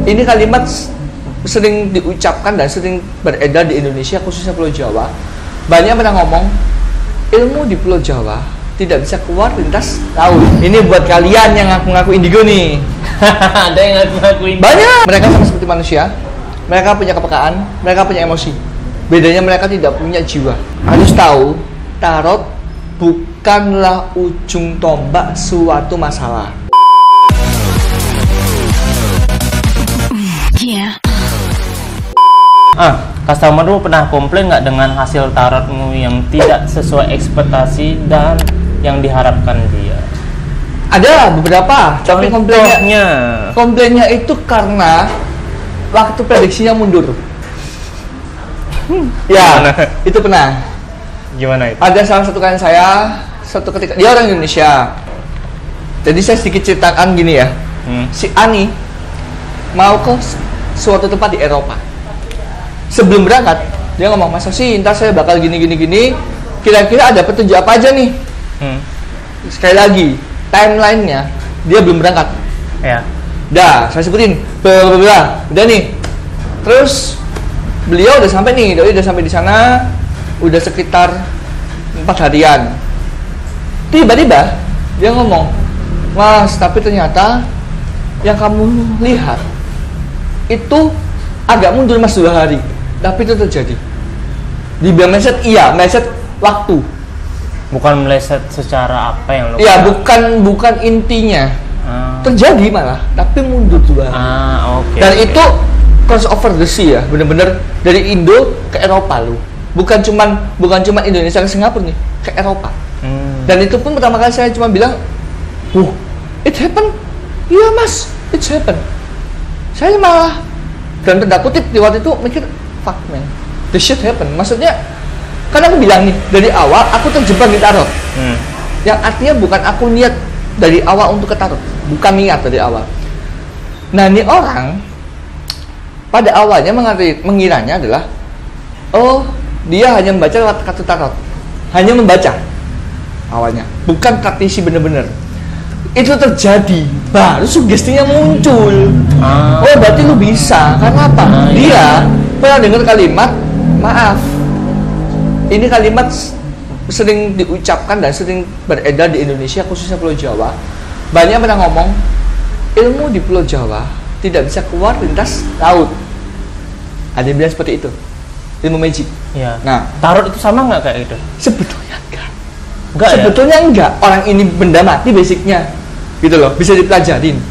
Ini kalimat sering diucapkan dan sering beredar di Indonesia, khususnya Pulau Jawa. Banyak pernah ngomong, ilmu di Pulau Jawa tidak bisa keluar lintas laut. Ini buat kalian yang ngaku-ngaku indigo nih. Ada yang ngaku indigo. Banyak. Mereka sama seperti manusia. Mereka punya kepekaan, mereka punya emosi. Bedanya mereka tidak punya jiwa. Harus tahu, tarot bukanlah ujung tombak suatu masalah. Customer lu pernah komplain nggak dengan hasil tarotmu yang tidak sesuai ekspektasi dan yang diharapkan dia? Ada beberapa, tapi Contohnya? komplainnya itu karena waktu prediksinya mundur. Ya, itu pernah. Gimana itu? Ada salah satu klien saya, suatu ketika dia orang Indonesia. Jadi saya sedikit ceritakan gini ya. Si Ani mau ke suatu tempat di Eropa. Sebelum berangkat, dia ngomong, "Mas Sosi, ntar saya bakal gini. Kira-kira ada petunjuk apa aja nih?" Sekali lagi, timelinenya dia belum berangkat. Ya. Dah, saya sebutin, udah nih. Terus beliau udah sampai nih, udah sampai di sana, udah sekitar 4 harian. Tiba-tiba dia ngomong, "Mas, tapi ternyata yang kamu lihat itu agak mundur Mas 2 hari." Tapi itu terjadi. Dibilang meleset, iya, meleset waktu. Bukan meleset secara apa yang lo? Iya, bukan intinya. Terjadi malah, tapi mundur 2 hari. Oke. Dan itu cross over the sea ya, bener-bener dari Indo ke Eropa lu. Bukan cuman Indonesia ke Singapura nih, ke Eropa. Dan itu pun pertama kali saya cuma bilang, it happen. Iya Mas, it happen. Saya malah dan tanda kutip di waktu itu mikir, fuck man, the shit happen. Maksudnya, kan aku bilang nih, dari awal aku terjebak di tarot. Yang artinya bukan aku niat dari awal untuk ke tarot, bukan niat dari awal. Nah, ini orang pada awalnya mengiranya adalah, oh, dia hanya membaca lewat kartu tarot, hanya membaca awalnya, bukan praktisi bener-bener. Itu terjadi, baru sugestinya muncul. Oh, berarti lu bisa. Karena apa? Dia pernah dengar kalimat, maaf, ini kalimat sering diucapkan dan sering beredar di Indonesia, khususnya Pulau Jawa. Banyak pernah ngomong, ilmu di Pulau Jawa tidak bisa keluar lintas laut. Ada yang bilang seperti itu, ilmu magic. Ya. Nah, tarot itu sama nggak kayak gitu? sebetulnya enggak. Sebetulnya enggak. Orang ini benda mati basicnya, gitu loh, bisa dipelajarin.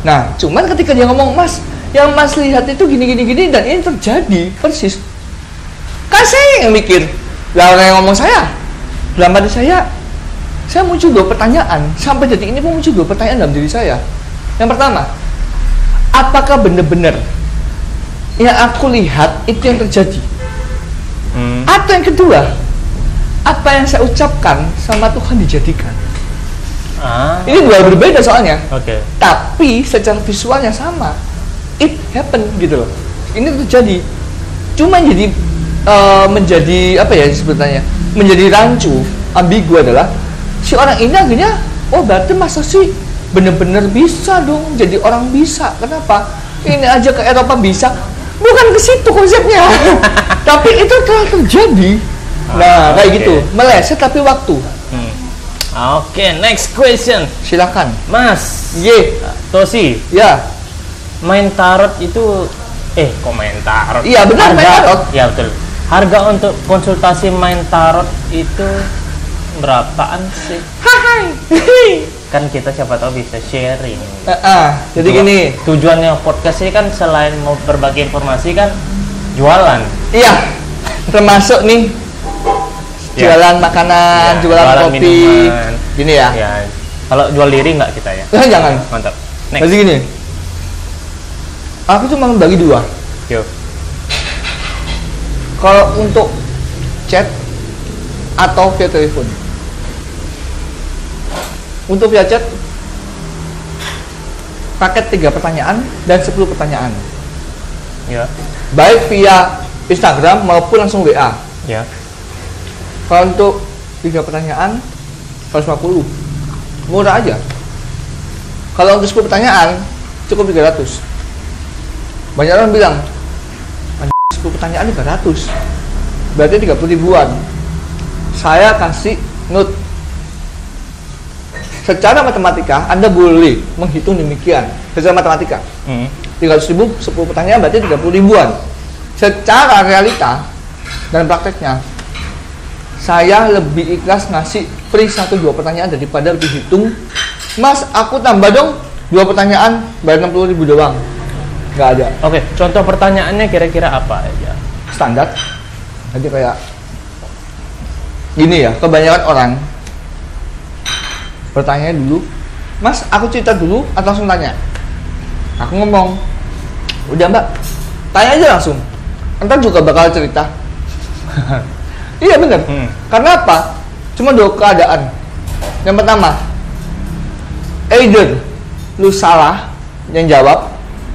Nah, cuman ketika dia ngomong, Mas, yang Mas lihat itu gini dan ini terjadi persis. Kan saya yang mikir, lah orang yang ngomong saya, dalam hati saya muncul 2 pertanyaan. Sampai detik ini pun muncul 2 pertanyaan dalam diri saya. Yang pertama, apakah benar-benar yang aku lihat itu yang terjadi? Atau yang kedua, apa yang saya ucapkan sama Tuhan dijadikan? Ini 2 berbeda soalnya. Tapi secara visualnya sama. It happen gitu loh. Ini terjadi. Cuma jadi menjadi apa ya sebutannya? Menjadi rancu, ambigu adalah si orang ini akhirnya, oh berarti masa sih bener-bener bisa dong jadi orang bisa. Kenapa? Ini aja ke Eropa bisa. Bukan ke situ konsepnya. Tapi itu telah terjadi. Nah, kayak gitu. Meleset tapi waktu. Oke, next question. Silakan. Mas. Tosi. Ya. Main tarot itu kok main tarot? Iya, benar, main tarot. Iya, betul. Harga untuk konsultasi main tarot itu berapaan sih? Kan kita siapa tahu bisa sharing. Jadi gini, tujuannya podcast ini kan selain mau berbagi informasi kan jualan. Iya. Termasuk nih jualan makanan, jualan kopi, minuman. Gini ya. Kalau jual diri nggak kita ya? Jangan. Mantap. Jadi gini, aku cuma membagi 2. Kalau untuk chat atau via telepon. Untuk via chat, paket 3 pertanyaan dan 10 pertanyaan. Ya. Baik via Instagram maupun langsung WA. Ya. Kalau untuk 3 pertanyaan 150, murah aja. Kalau untuk 10 pertanyaan cukup 300. Banyak orang bilang 10 pertanyaan 300, berarti 30 ribuan. Saya kasih note. Secara matematika Anda boleh menghitung demikian. Secara matematika 300 ribu 10 pertanyaan berarti 30 ribuan. Secara realita dan prakteknya, saya lebih ikhlas ngasih free 1-2 pertanyaan daripada dihitung. Mas, aku tambah dong 2 pertanyaan bayar 60 ribu doang. Nggak ada. Oke, contoh pertanyaannya kira-kira apa aja? Standar. Jadi kayak gini ya, kebanyakan orang bertanya dulu, Mas, aku cerita dulu atau langsung tanya? Aku ngomong, udah Mbak, tanya aja langsung. Entar juga bakal cerita. Iya bener. Karena apa? Cuma 2 keadaan. Yang pertama, either lu salah yang jawab,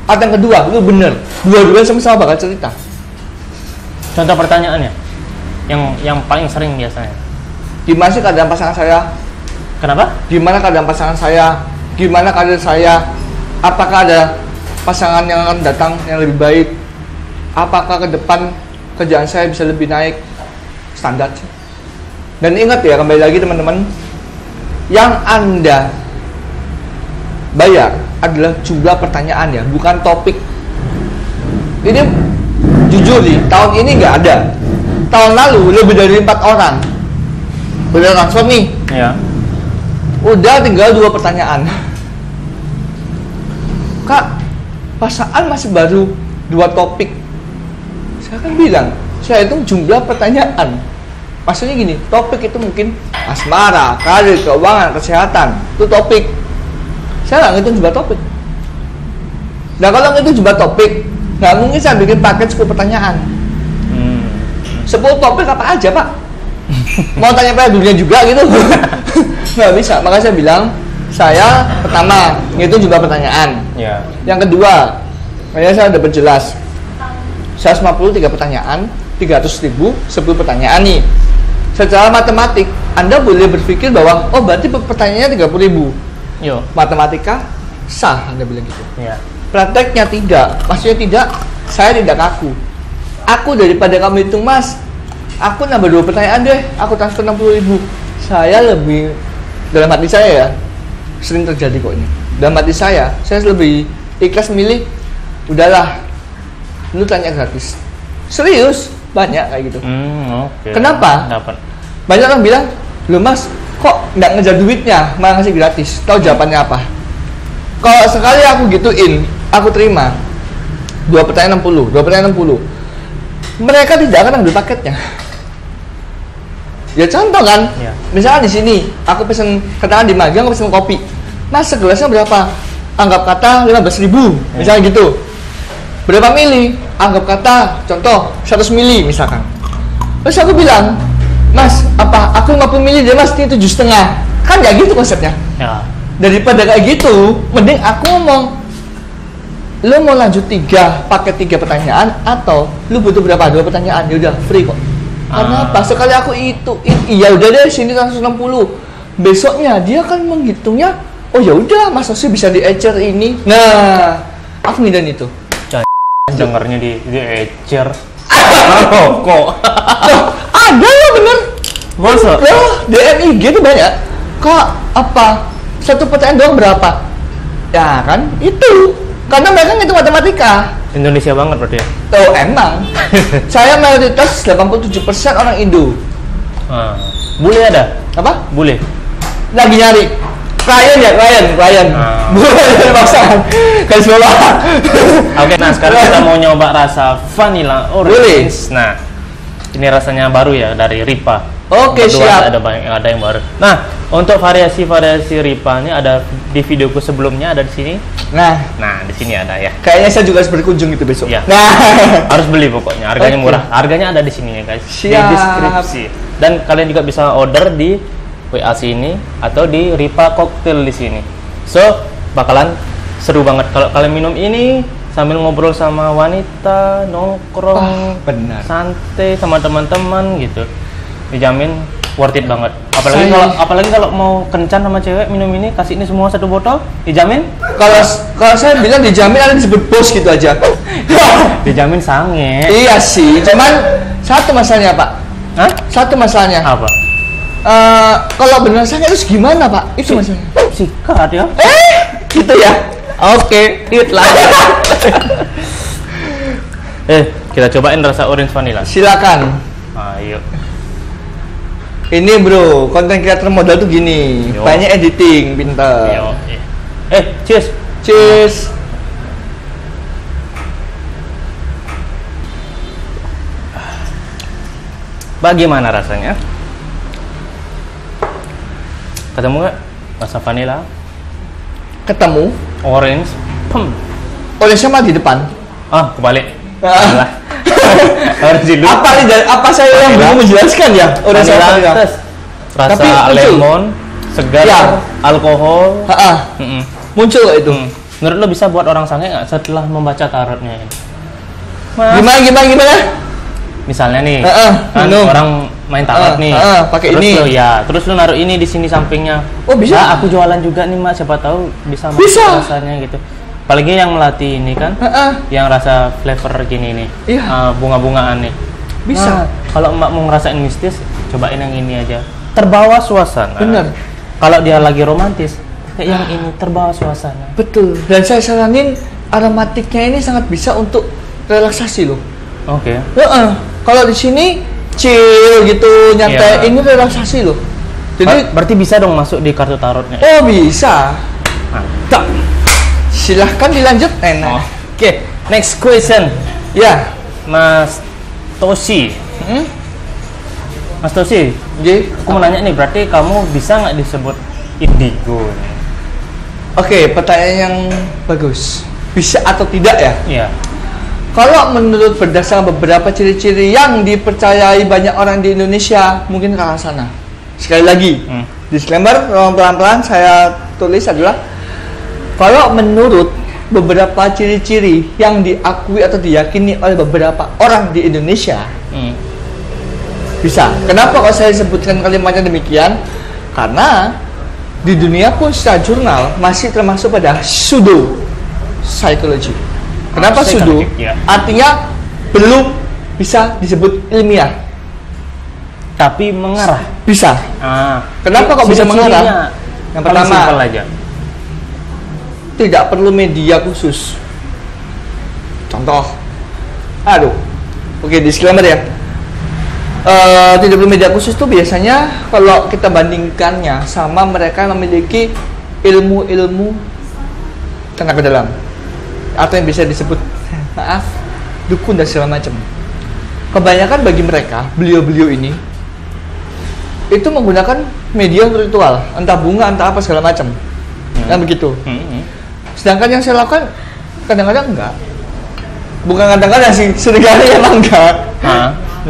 atau yang kedua, lu bener. Dua-duanya sama-sama bakal cerita. Contoh pertanyaannya yang paling sering biasanya. Gimana sih keadaan pasangan saya? Kenapa? Gimana keadaan pasangan saya? Gimana karir saya? Apakah ada pasangan yang akan datang yang lebih baik? Apakah ke depan kerjaan saya bisa lebih naik? Standar sih. Dan ingat ya, kembali lagi teman-teman, yang Anda bayar adalah jumlah pertanyaan ya, bukan topik. Ini jujur nih, tahun ini nggak ada. Tahun lalu lebih dari 4 orang udah transfer nih. Ya. Udah tinggal 2 pertanyaan. Kak, pasangan masih baru 2 topik. Saya kan bilang, saya hitung jumlah pertanyaan. Maksudnya gini, topik itu mungkin asmara, karir, keuangan, kesehatan. Itu topik. Saya nggak ngitung jumlah topik. Nah kalau ngitung jumlah topik, nggak mungkin saya bikin paket 10 pertanyaan. 10 topik apa aja Pak? Mau tanya pada dunia juga gitu? Nggak bisa. Makanya saya bilang, saya pertama ngitung jumlah pertanyaan. Ya. Yang kedua, kayaknya saya udah berjelas. 153 pertanyaan, 300 ribu, 10 pertanyaan nih. Secara matematik, Anda boleh berpikir bahwa, oh berarti pertanyaannya 30 ribu. Yo. Matematika sah, Anda bilang gitu. Ya. Prakteknya tidak. Maksudnya tidak, saya tidak kaku. Aku daripada kamu hitung Mas, aku nambah 2 pertanyaan deh, aku transfer 60 ribu. Saya lebih, dalam hati saya ya, sering terjadi kok ini. Dalam hati saya lebih ikhlas milih, udahlah, lu tanya gratis. Serius, banyak kayak gitu. Okay. Kenapa? Dapat. Banyak orang bilang, loh Mas, kok nggak ngejar duitnya, malah ngasih gratis. Tahu jawabannya apa? Kalau sekali aku gituin, aku terima 2 pertanyaan 60, 2 pertanyaan 60. Mereka tidak akan ambil paketnya. Ya contoh kan, Ya. misalnya di sini aku pesen, katakan di Magang aku pesen kopi. Mas, segelasnya berapa? Anggap kata 15 ribu, misalnya gitu. Berapa mili? Anggap kata, contoh 100 mili misalkan. Terus aku bilang, Mas, apa aku 50 mili dia Mas, ini 7,5. Kan gak gitu konsepnya. Ya. Daripada kayak gitu, mending aku ngomong, lu mau lanjut 3 paket 3 pertanyaan atau lu butuh berapa? 2 pertanyaan, ya udah free kok. Karena apa? Sekali aku itu, iya udah deh sini 160. Besoknya dia kan menghitungnya, oh ya udah Mas Osi bisa di-ecer ini. Nah, aku ngidan itu. Dengarnya di ecer. Kok? Ada ya bener. Masa? Loh, DMIG itu banyak. Kak, apa? 1 pertanyaan doang berapa? Ya kan, itu. Karena mereka ngitung matematika. Indonesia banget berarti ya? Oh emang. Saya mayoritas 87% orang Indo. Bule ada? Apa? Bule? Lagi nyari. Klien. Bukan pasangan. Guys bola. Oke, nah sekarang kita mau nyoba rasa vanilla orange. Nah, ini rasanya baru ya dari Ripa. Oke, Berdua siap. ada yang baru. Nah, untuk variasi Ripa ini ada di videoku sebelumnya, ada di sini. Nah, di sini ada ya. kayaknya saya juga harus berkunjung itu besok. Ya. Nah, Harus beli pokoknya, harganya Oke. murah. Harganya ada di sini ya guys. Di Siap. deskripsi. Dan kalian juga bisa order di WA sini atau di Ripa Cocktail di sini. So, bakalan seru banget kalau kalian minum ini sambil ngobrol sama wanita, nongkrong, benar. santai sama teman-teman gitu. Dijamin worth it banget. Saya- Apalagi kalau mau kencan sama cewek minum ini, kasih ini semua satu botol, dijamin Kalau saya bilang dijamin, ada disebut bos gitu aja. dijamin sange. Iya sih, cuman satu masalahnya Pak. Hah? Satu masalahnya. Apa? Kalau benar sange terus gimana Pak? Itu masalahnya. Sikat ya. Gitu ya. Oke, hit lah. Kita cobain rasa orange vanilla. Silakan. Ayo. Ini bro, konten creator modal tuh gini, Yo. banyak editing, pintar. Yo. Cheers. Cheers. Bagaimana rasanya? Ketemu nggak? Rasa vanilla, Ketemu. orange, Oleh sama di depan. kebalik. Ah. Salah. Orange dulu. Apa saya yang Vanilla. belum menjelaskan ya? Oleh sama Vanilla, vanilla. terus rasa Tapi muncul. lemon, segar, Ya. alkohol. Mm-mm. Muncul kok itu. Menurut lo bisa buat orang sange nggak setelah membaca tarotnya? Gimana? Misalnya nih, kan minum. orang main tarot nih, pakai terus ini. terus lo naruh ini di sini sampingnya. Oh, bisa? Nah, aku jualan juga nih mak, siapa tahu bisa masuk Bisa. rasanya gitu. Apalagi yang melatih ini kan, yang rasa flavor gini nih, Iya. bunga-bungaan nih. Bisa. Nah, kalau emak mau ngerasain mistis, cobain yang ini aja. Terbawa suasana. Bener. Kalau dia lagi romantis, kayak yang ini terbawa suasana. Betul. Dan saya saranin aromatiknya ini sangat bisa untuk relaksasi loh. Oke. Kalau di sini chill gitu, nyantai, Iya. ini relaksasi loh. Jadi Berarti bisa dong masuk di kartu tarotnya. oh bisa. Mantap. Silahkan dilanjut. Enak. Oke, next question. Ya. Mas Toshi. Mas Toshi, Jadi, aku mau nanya nih, berarti kamu bisa nggak disebut indigo? oke, pertanyaan yang bagus. Bisa atau tidak ya? Iya. Kalau menurut berdasarkan beberapa ciri-ciri yang dipercayai banyak orang di Indonesia, mungkin ke arah sana. Sekali lagi, disclaimer, pelan-pelan saya tulis adalah kalau menurut beberapa ciri-ciri yang diakui atau diyakini oleh beberapa orang di Indonesia, bisa. Kenapa kalau saya sebutkan kalimatnya demikian? Karena di dunia pun secara jurnal masih termasuk pada pseudo psychology. Kenapa pseudo? Ya. Artinya belum bisa disebut ilmiah. Tapi mengarah. Bisa. Kenapa kok bisa mengarah? Yang pertama, simpel aja. Tidak perlu media khusus. Contoh, oke, disclaimer ya. Tidak perlu media khusus tuh biasanya kalau kita bandingkannya sama mereka yang memiliki ilmu-ilmu tenaga dalam atau yang bisa disebut dukun dan segala macam. Kebanyakan bagi mereka, beliau-beliau ini itu menggunakan media ritual, entah bunga, entah apa segala macam, kan begitu. Sedangkan yang saya lakukan kadang-kadang enggak, bukan kadang-kadang sih, seringkali emang enggak.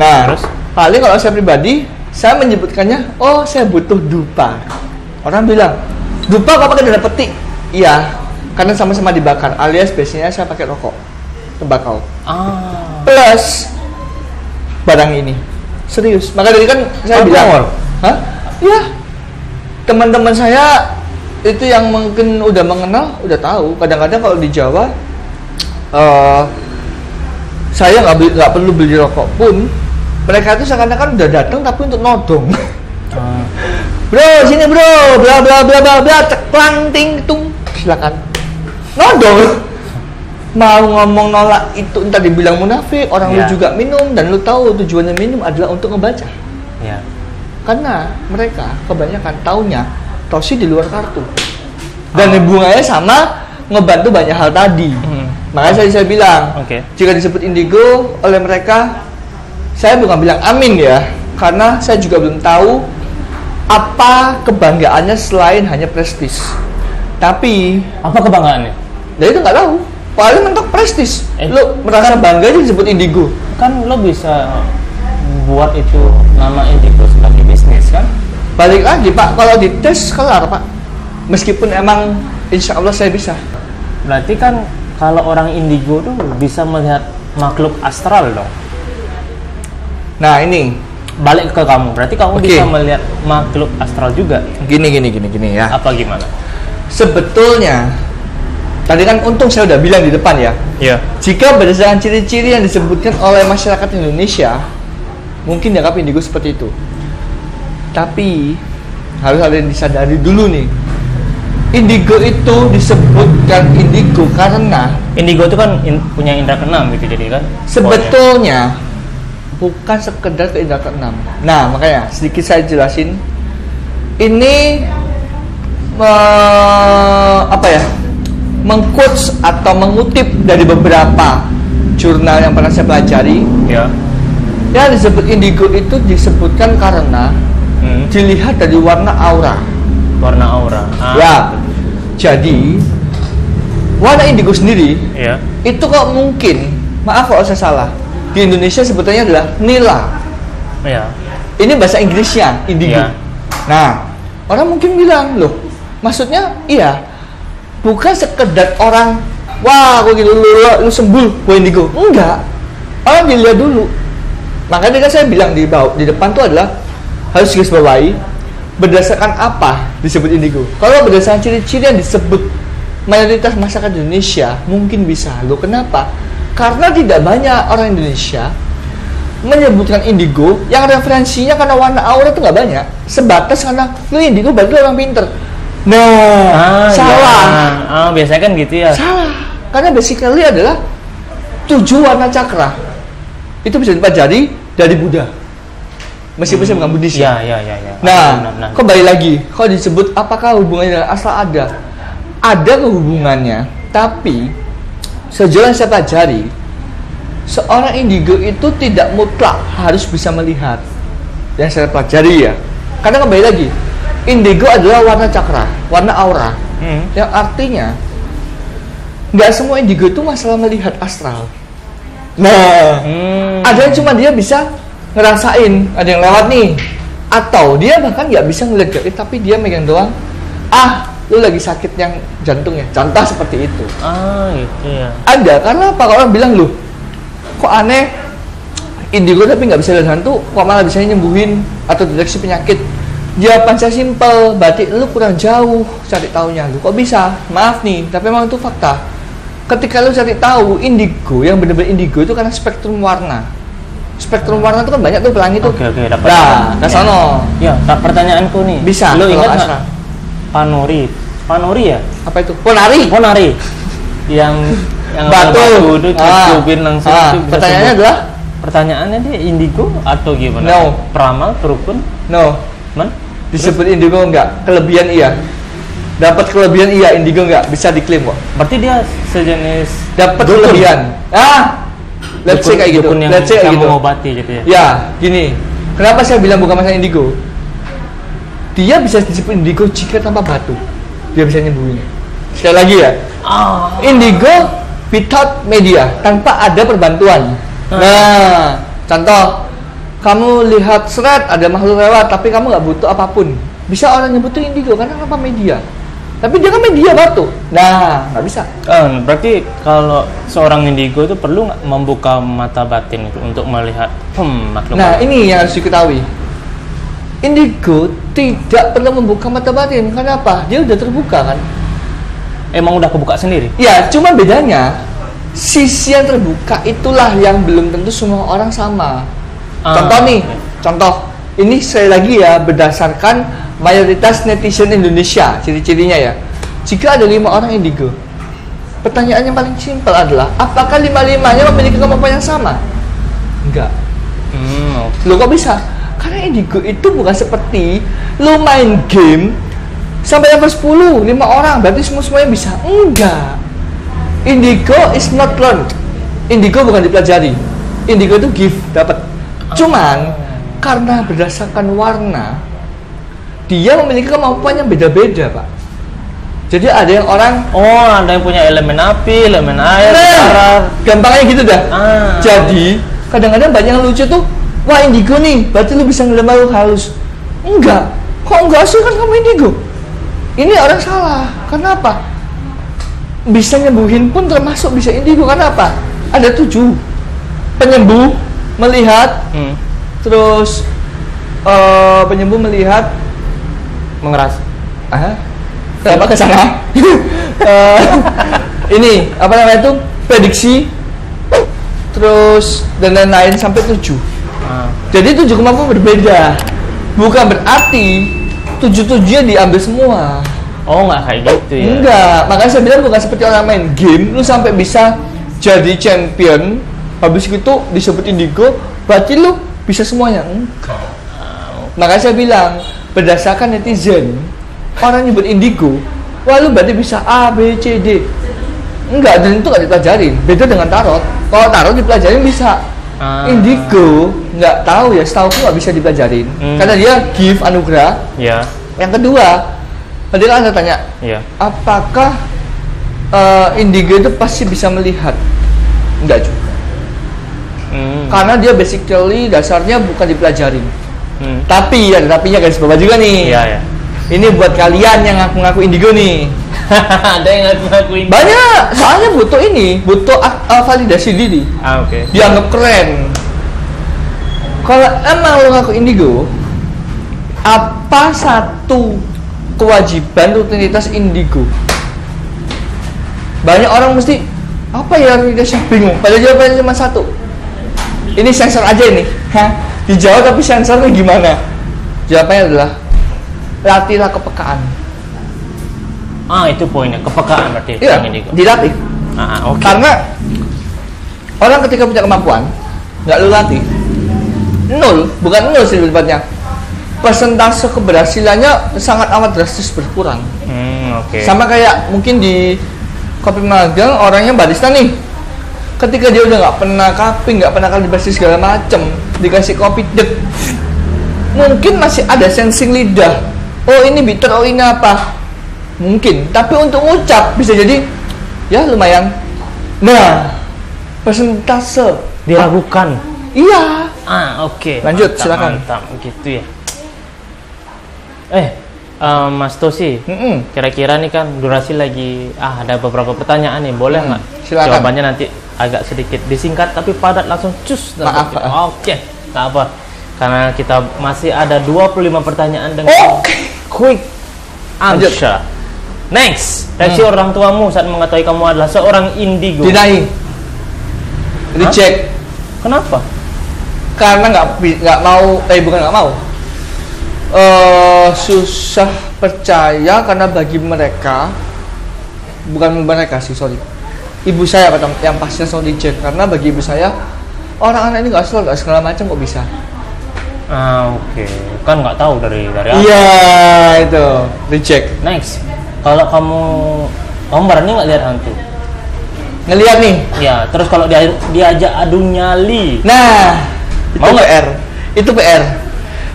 Nah, Terus? paling kalau saya pribadi, saya menyebutkannya, oh saya butuh dupa. Orang bilang, dupa kok pakai dana petik? Iya, karena sama-sama dibakar, alias biasanya saya pakai rokok, tembakau. Plus barang ini, serius. Maka dari kan saya bilang, iya, teman-teman saya itu yang mungkin udah mengenal, udah tahu. Kadang-kadang kalau di Jawa, saya nggak perlu beli rokok pun, mereka itu seakan-akan udah datang tapi untuk nodong. Bro, sini bro, bla bla bla bla bla, ceklang ting tung, silakan nodong. Mau ngomong nolak itu entah dibilang munafik, orang lu juga minum dan lu tahu tujuannya minum adalah untuk ngebaca. Karena mereka kebanyakan taunya tosi di luar kartu. Dan hubungannya sama ngebantu banyak hal tadi. Makanya saya bilang, jika disebut indigo oleh mereka, saya bukan bilang amin ya, karena saya juga belum tahu apa kebanggaannya selain hanya prestis. Tapi apa kebanggaannya? Nah itu nggak tahu. Paling mentok prestis. Lo merasa bangga aja disebut indigo. Kan lo bisa buat itu nama indigo sebagai bisnis kan? Balik lagi Pak, kalau dites kelar Pak. Meskipun emang insya Allah saya bisa. Berarti kan kalau orang indigo tuh bisa melihat makhluk astral dong. Nah ini balik ke kamu. Berarti kamu Oke. bisa melihat makhluk astral juga. Gini ya. Apa gimana? Sebetulnya tadi kan untung saya udah bilang di depan ya. Iya. Jika berdasarkan ciri-ciri yang disebutkan oleh masyarakat Indonesia, mungkin dianggap indigo seperti itu. Tapi harus ada yang disadari dulu nih. Indigo itu disebutkan indigo karena Indigo itu kan punya indera keenam gitu, jadi kan. sebetulnya bukan sekedar ke indera keenam. Nah, makanya sedikit saya jelasin. Ini mengquotes atau mengutip dari beberapa jurnal yang pernah saya pelajari. Ya. Yang disebut indigo itu disebutkan karena dilihat dari warna aura. Warna aura. Ya. Jadi warna indigo sendiri Iya. itu kok mungkin, maaf kalau saya salah, di Indonesia sebetulnya adalah nila. Iya. Ini bahasa Inggrisnya indigo. Iya. Nah, orang mungkin bilang, loh, maksudnya iya, bukan sekedar orang, wah, kok gitu, lu sembul, gue indigo. Enggak, orang dilihat dulu. Makanya kan saya bilang di depan tuh adalah harus garis bawahi berdasarkan apa disebut indigo. Kalau berdasarkan ciri-ciri yang disebut mayoritas masyarakat Indonesia, mungkin bisa. Loh, kenapa? Karena tidak banyak orang Indonesia menyebutkan indigo yang referensinya karena warna aura itu nggak banyak, sebatas karena lu indigo berarti lu orang pinter. Nah, salah. Ya. Biasanya kan gitu ya. Salah, karena basically adalah 7 warna cakra itu bisa dipelajari dari Buddha, meskipun saya bukan Buddhis ya. Ya. Nah, kembali lagi, kalau disebut apakah hubungannya dengan astral, ada hubungannya, tapi sejauh yang saya pelajari, seorang indigo itu tidak mutlak harus bisa melihat. Yang saya pelajari ya, karena kembali lagi, indigo adalah warna cakra, warna aura, yang artinya nggak semua indigo itu masalah melihat astral. Nah, ada yang cuma dia bisa ngerasain, ada yang lewat nih, atau dia bahkan nggak bisa ngeliat gaib, tapi dia megang doang. Lu lagi sakit yang jantung ya, contoh seperti itu. Gitu ya. Ada, karena apa? Kalau orang bilang, loh, kok aneh indigo tapi nggak bisa lihat hantu, kok malah bisa nyembuhin atau deteksi penyakit? Jawaban saya simpel, berarti lu kurang jauh cari taunya. Lu kok bisa? Maaf nih, tapi memang itu fakta. Ketika lu cari tahu indigo, yang benar-benar indigo itu karena spektrum warna. Spektrum warna itu kan banyak tuh pelangi tuh. Oke, dapat. Nah, sono. Ya, pertanyaanku nih. Bisa. Lu ingat kalau nggak? Panori ya? apa itu? Ponari. yang batu itu cubin langsung itu bisa pertanyaannya sembuh. adalah Pertanyaannya dia indigo atau gimana? No. Peramal, perukun? no, disebut indigo enggak, kelebihan iya, dapat kelebihan iya, indigo enggak bisa diklaim kok. Berarti dia sejenis Dapat dukun. kelebihan. Let's say kayak gitu. Dukun yang Let's say kayak gitu. mengobati gitu ya. Ya, gini. Kenapa saya bilang bukan masalah indigo? Dia bisa disebut indigo jika tanpa batu. Dia bisa nyembuhin. Sekali lagi ya. Indigo without media, tanpa ada perbantuan. Nah, contoh, kamu lihat seret ada makhluk lewat, tapi kamu nggak butuh apapun. Bisa orang nyebutin indigo karena tanpa media. Tapi dia kan media batu. Nah, nggak bisa. Berarti kalau seorang indigo itu perlu nggak membuka mata batin itu untuk melihat makhluk? Nah, ini yang harus diketahui. Indigo tidak perlu membuka mata batin. Kenapa? Dia udah terbuka kan? Emang udah kebuka sendiri? Ya, cuma bedanya sisi yang terbuka itulah yang belum tentu semua orang sama. Contoh nih, contoh. Ini sekali lagi ya berdasarkan mayoritas netizen Indonesia, ciri-cirinya ya. Jika ada 5 orang indigo, pertanyaan yang paling simpel adalah apakah 5-5-nya memiliki kemampuan yang sama? Enggak. Loh, kok bisa? Karena indigo itu bukan seperti lo main game sampai level 10, 5 orang berarti semuanya bisa. Enggak. Indigo is not learned. Indigo bukan dipelajari. Indigo itu gift, dapat. Cuman karena berdasarkan warna, dia memiliki kemampuan yang beda-beda, Pak. Jadi ada yang orang, ada yang punya elemen api, elemen air, udara. gampangnya gitu dah. Jadi kadang-kadang banyak yang lucu tuh, wah indigo nih, berarti lu bisa ngeliat makhluk halus. Enggak, kok enggak sih, kan kamu indigo. Ini orang salah. Kenapa? Bisa nyembuhin pun termasuk bisa indigo. Kenapa? Ada 7 penyembuh, melihat, terus penyembuh melihat Mengeras. kenapa ke sana? Ini apa namanya itu prediksi terus dan lain-lain sampai 7. Jadi 7 kemampuan berbeda. Bukan berarti 7-7-nya diambil semua. Oh, nggak kayak gitu ya? Enggak, makanya saya bilang bukan seperti orang main game, lu sampai bisa jadi champion, habis itu disebut indigo, berarti lu bisa semuanya. Enggak. Makanya saya bilang, berdasarkan netizen, orang nyebut indigo, wah lu berarti bisa A, B, C, D. Enggak, dan itu nggak dipelajarin. Beda dengan tarot. Kalau tarot dipelajarin bisa. Indigo nggak tahu ya, setahu aku nggak bisa dipelajarin karena dia gift anugerah. Ya. Yang kedua, tadi kan Anda tanya, apakah indigo itu pasti bisa melihat? Enggak juga. Karena dia basically dasarnya bukan dipelajarin. Tapi ada tapinya guys, bapak juga nih. Iya, ya. Ini buat kalian yang ngaku-ngaku indigo nih. Ada yang ngaku indigo. Banyak, soalnya butuh validasi diri. Oke. Dianggap keren. Kalau emang lo ngaku indigo, apa satu kewajiban rutinitas indigo? Banyak orang mesti apa ya rutinitasnya, bingung. Padahal jawabannya cuma satu. Ini sensor aja ini. Dijawab tapi sensornya gimana? Jawabannya adalah latihlah kepekaan. Itu poinnya, kepekaan berarti. Iya, dilatih. Oke. Karena orang ketika punya kemampuan, nggak lu latih, bukan nol sih tempatnya. Persentase keberhasilannya sangat amat drastis berkurang. Oke. Sama kayak mungkin di kopi magang orangnya barista nih. Ketika dia udah nggak pernah cupping, nggak pernah kalibrasi segala macem, dikasih kopi dek, mungkin masih ada sensing lidah. Oh ini bitter, oh ini apa? Mungkin, tapi untuk ngucap bisa jadi ya lumayan. Nah, persentase diragukan. Iya. Oke. Lanjut, silakan. Mantap, gitu ya. Mas Tosi, kira-kira nih kan durasi lagi. Ada beberapa pertanyaan nih, boleh nggak? Silakan. Jawabannya nanti agak sedikit disingkat tapi padat langsung cus. Maaf. Oke, tak apa. Karena kita masih ada 25 pertanyaan dengan quick answer. Next, reaksi orang tuamu saat mengetahui kamu adalah seorang indigo. Deny. Reject. Kenapa? Karena nggak mau, bukan nggak mau. Susah percaya karena bagi mereka, bukan mereka sih, sorry. Ibu saya yang pasti langsung reject karena bagi ibu saya orang anak ini nggak segala macam kok bisa. Oke. Kan nggak tahu dari apa. Iya, itu reject. Next. Kalau kamu berani nggak lihat hantu? Ngelihat nih. Ya, terus kalau diajak adu nyali. Nah, mau nggak? Itu PR.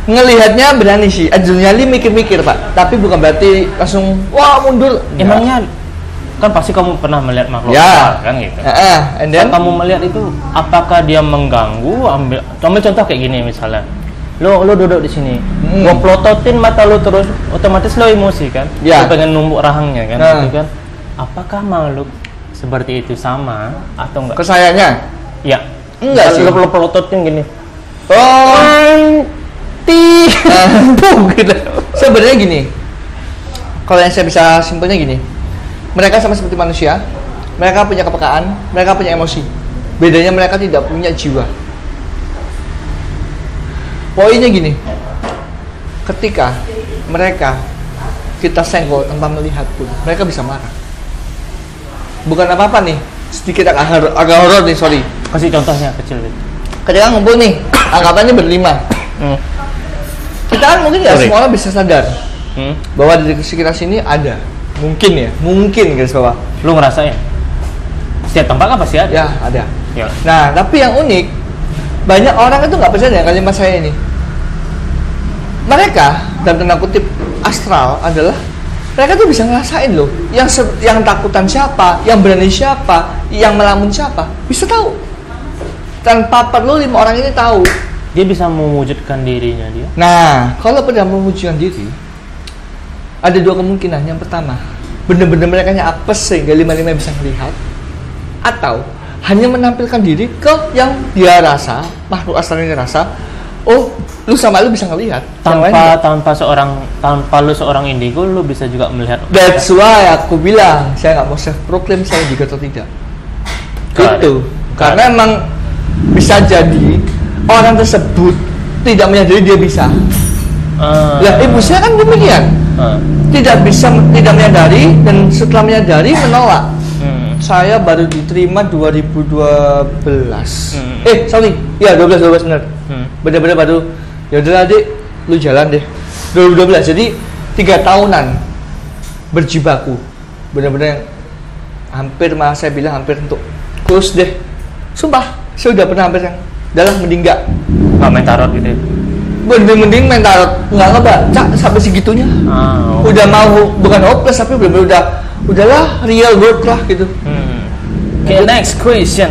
Ngelihatnya berani sih. Adu nyali mikir-mikir, Pak. Tapi bukan berarti langsung wah mundur. Emangnya kan pasti kamu pernah melihat makhluk kan gitu. And then kamu melihat itu, apakah dia mengganggu? Ambil contoh kayak gini misalnya. Lo duduk di sini, lo plototin mata lo terus, otomatis lo emosi kan? Lo pengen numbuk rahangnya kan? Gitu kan? Apakah makhluk seperti itu sama atau enggak? Kesayanya? Ya. Enggak sih. Lo plototin gini. Gitu. Sebenarnya gini. Kalau yang saya bisa simpelnya gini. Mereka sama seperti manusia. Mereka punya kepekaan, mereka punya emosi. Bedanya mereka tidak punya jiwa. Poinnya gini, ketika mereka kita senggol tanpa melihat pun, mereka bisa marah. Bukan apa-apa nih, sedikit agak horor nih, sorry. Kasih contohnya kecil. Ketika ngumpul nih, anggapannya berlima. Kita kan mungkin ya semua orang bisa sadar bahwa di sekitar sini ada, mungkin guys bawah. Lu ngerasain? Setiap tempat kan pasti ada. Ya ada. Ya. Nah tapi yang unik, banyak orang itu nggak percaya dengan kalimat saya ini. Mereka dalam tanda kutip astral adalah mereka tuh bisa ngerasain loh yang takutan siapa, yang berani siapa, yang melamun siapa, bisa tahu tanpa perlu 5 orang ini tahu. Dia bisa mewujudkan dirinya dia. Nah kalau pada mewujudkan diri ada 2 kemungkinan. Yang pertama, benar-benar mereka apes sehingga 5-5 bisa melihat, atau hanya menampilkan diri ke yang dia rasa, makhluk astral ini rasa oh lu sama lu bisa ngelihat tanpa lu seorang indigo lu bisa juga melihat. That's why aku bilang saya nggak mau self proclaim saya indigo atau tidak gitu. Karena emang bisa jadi orang tersebut tidak menyadari dia bisa. Lah ibu saya kan demikian. Tidak menyadari dan setelah menyadari menolak. Saya baru diterima 2012. Sorry. Ya 12 benar. Benar-benar baru. Ya udah adik, lu jalan deh. 2012. Jadi 3 tahunan berjibaku. Benar-benar yang hampir saya bilang hampir untuk close deh. Sumpah, saya udah pernah hampir yang dalam mending enggak main tarot gitu. Mending main tarot, nggak ngebaca sampai segitunya. Okay. Udah mau bukan hopeless tapi benar-benar udahlah real world lah gitu. Okay, next question.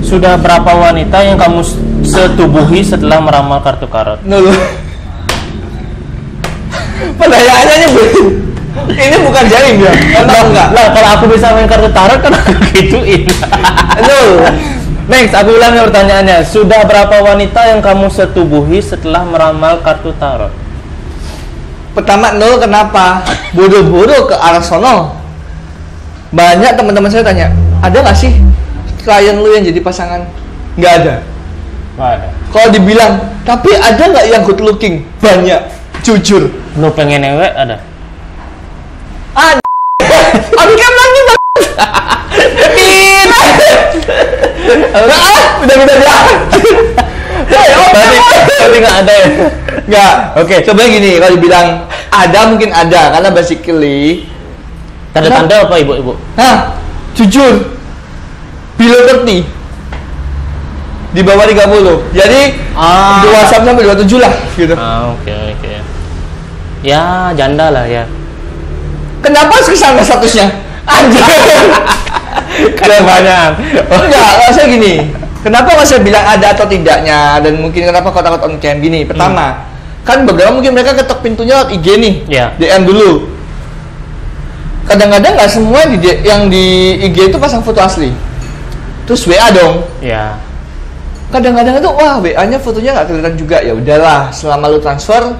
Sudah berapa wanita yang kamu setubuhi setelah meramal kartu tarot? Pertanyaannya ini bukan jaring ya? Enggak. Lah kalau aku bisa main kartu tarot kan aku gituin. Next, aku ulang pertanyaannya. Sudah berapa wanita yang kamu setubuhi setelah meramal kartu tarot? Pertama 0, kenapa? Bodoh-bodoh ke arah sono. Banyak teman-teman saya tanya, ada nggak sih klien lu yang jadi pasangan? Nggak ada. Nggak ada. Kalau dibilang, tapi ada nggak yang good looking? Banyak. Jujur. Lu pengen newek ada? Ada. Aku kan lagi udah berarti nggak ada ya? Nggak. Oke. Coba gini, kalau dibilang ada mungkin ada karena basically tanda-tanda apa ibu-ibu? Jujur below 30 di bawah 30 jadi 21 sampai 27 lah gitu. Oke. Ya janda lah ya. Kenapa kesana statusnya? Anjir. Karena banyak. Enggak, saya gini. Kenapa saya bilang ada atau tidaknya dan mungkin kenapa kau takut on cam gini? Pertama, kan beberapa mungkin mereka ketok pintunya lewat IG nih. DM dulu. Kadang-kadang nggak semua yang di IG itu pasang foto asli. Terus WA dong. Iya. Kadang-kadang itu wah WA-nya fotonya nggak kelihatan juga. Ya udahlah, selama lu transfer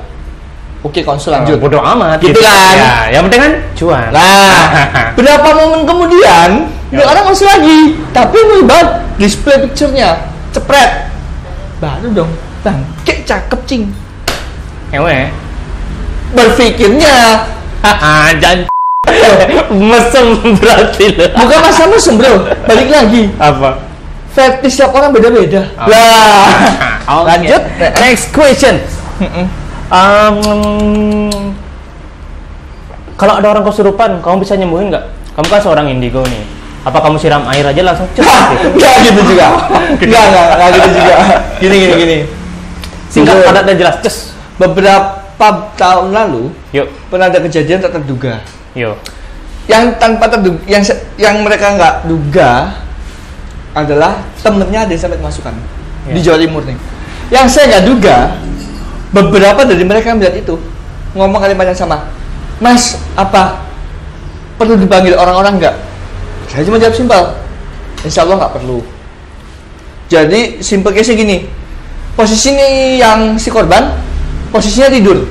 oke, konsul lanjut. Bodoh amat gitu kan. Ya, yang penting kan cuan. Nah, berapa momen kemudian orang konsul lagi, tapi melibat display picture-nya, cepret. Baru dong, bangke cakep cing. Ewe. Berpikirnya jangan mesem berarti loh. Bukan masa mesem bro, balik lagi. Apa? Fetish setiap orang beda-beda. Lah. Lanjut. Next question. Kalau ada orang kesurupan, kamu bisa nyembuhin nggak? Kamu kan seorang indigo nih. Apa kamu siram air aja langsung cus gitu? Nggak gitu juga. Nggak gitu juga. Gini. Singkat, padat dan jelas. Cus. Beberapa tahun lalu, pernah ada kejadian tak terduga. Yang tanpa terduga, yang mereka nggak duga adalah temennya ada yang sampai kemasukan di Jawa Timur nih. Yang saya nggak duga, beberapa dari mereka yang melihat itu ngomong kalimat yang sama. Mas, apa perlu dipanggil orang-orang nggak? Saya cuma jawab simpel, insya Allah nggak perlu. Jadi simpel case gini, posisi ini yang si korban posisinya tidur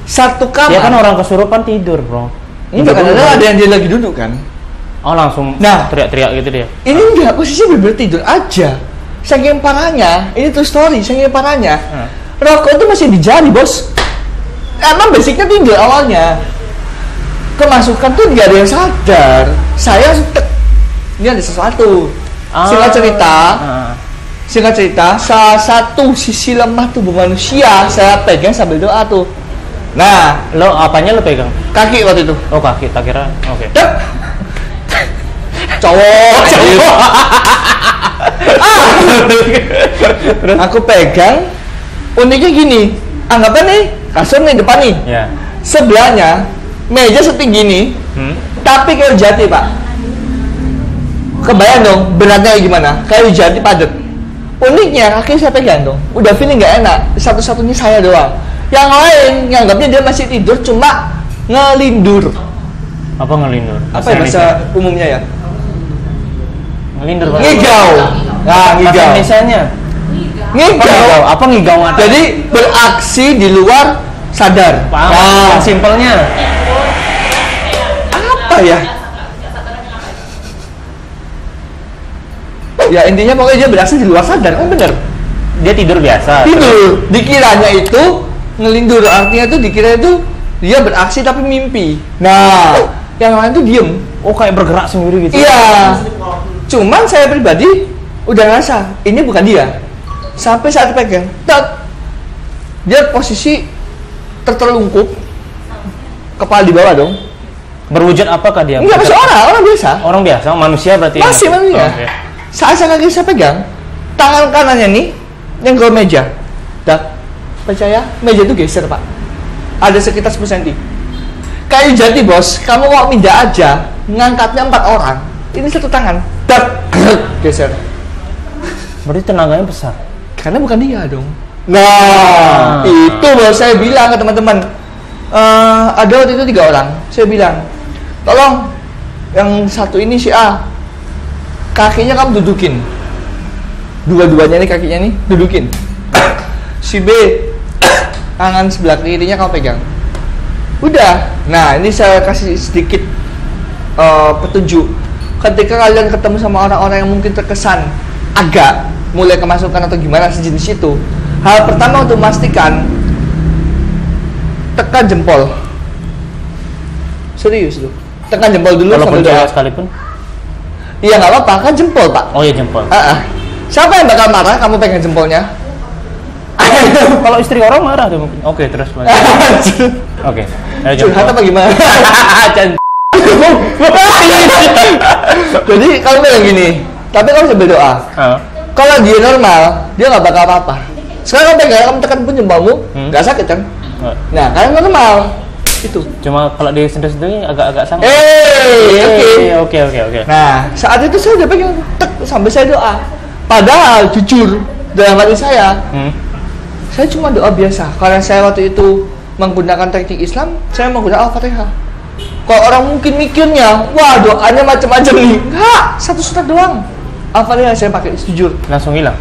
satu kamar. Ya kan orang kesurupan tidur bro. Enggak, kadang-kadang ada yang dia lagi duduk kan. Oh langsung teriak-teriak gitu dia. Ini enggak, posisinya bener tidur aja. Saking parahnya, ini tuh story, saking parahnya rokok itu masih di jari bos. Emang basicnya tidur awalnya. Kemasukan tuh nggak ada yang sadar. Saya ini ada sesuatu. Singkat cerita, salah satu sisi lemah tubuh manusia saya pegang sambil doa tuh. Nah, lo apanya lo pegang? Kaki waktu itu. Oh kaki, tak kira. Oke. Cowok. Aku pegang. Uniknya gini, anggapan nih kasur nih depan nih. Sebelahnya meja setinggi ini, tapi kayu jati pak. Kebayang dong beratnya kayak gimana? Kayu jati padat. Uniknya kaki saya pegang dong, udah feeling nggak enak. Satu-satunya saya doang. Yang lain nganggapnya dia masih tidur, cuma ngelindur. Apa ngelindur? Apa ya bahasa umumnya ya? Ngelindur. Ngigau. Nah, ngigau. Misalnya Ngigau. Apa ngigau? Jadi beraksi di luar sadar. Yang simpelnya apa ya? Ya intinya pokoknya dia beraksi di luar sadar, kan bener? Dia tidur biasa. Tidur. Dikiranya itu ngelindur, artinya itu dikira itu dia beraksi tapi mimpi. Nah, yang lain tuh diem. Oh, kayak bergerak sendiri gitu. Iya. Cuman saya pribadi udah ngerasa ini bukan dia. Sampai saat pegang, dia posisi tertelungkup, kepala di bawah dong. Berwujud apakah dia? Enggak, masih orang biasa. Orang biasa, manusia berarti. Masih manusia. Okay. Saat saya pegang, tangan kanannya nih yang ke meja. Percaya, meja itu geser, Pak. Ada sekitar 10 cm. Kayu jati, bos. Kamu mau pindah aja, ngangkatnya 4 orang. Ini satu tangan. Geser. Berarti tenaganya besar. Karena bukan dia dong. Nah, itu baru saya bilang ke teman-teman. Ada waktu itu 3 orang. Saya bilang, tolong yang satu ini si A, kakinya kamu dudukin. Dua-duanya nih kakinya nih dudukin. Si B, tangan sebelah kirinya kamu pegang. Udah. Nah, ini saya kasih sedikit petunjuk. Ketika kalian ketemu sama orang-orang yang mungkin terkesan agak mulai kemasukan atau gimana sejenis itu, hal pertama untuk memastikan, tekan jempol. Serius lu, tekan jempol dulu. Walaupun cewek sekalipun. Iya, nggak apa-apa, kan jempol, Pak. Oh iya, jempol. Siapa yang bakal marah kamu pegang jempolnya? Kalau istri orang marah tuh mungkin. Oke, terus lanjut. Oke. Curhat apa gimana? Jadi kamu bilang gini, tapi kamu sambil doa. Kalau dia normal, dia nggak bakal apa-apa. Sekarang kamu tekan pun jempolmu, nggak sakit kan? Nah, kalian normal itu. Cuma kalau dia sentuh-sentuh agak-agak sama. Oke. Nah, saat itu saya udah pegang sampai saya doa. Padahal jujur dalam hati saya cuma doa biasa. Karena saya waktu itu menggunakan teknik Islam, saya menggunakan Al-Fatihah. Kalau orang mungkin mikirnya, wah doanya macam-macam nih. Enggak, satu surat doang. Al-Fatihah saya pakai, jujur. Langsung hilang.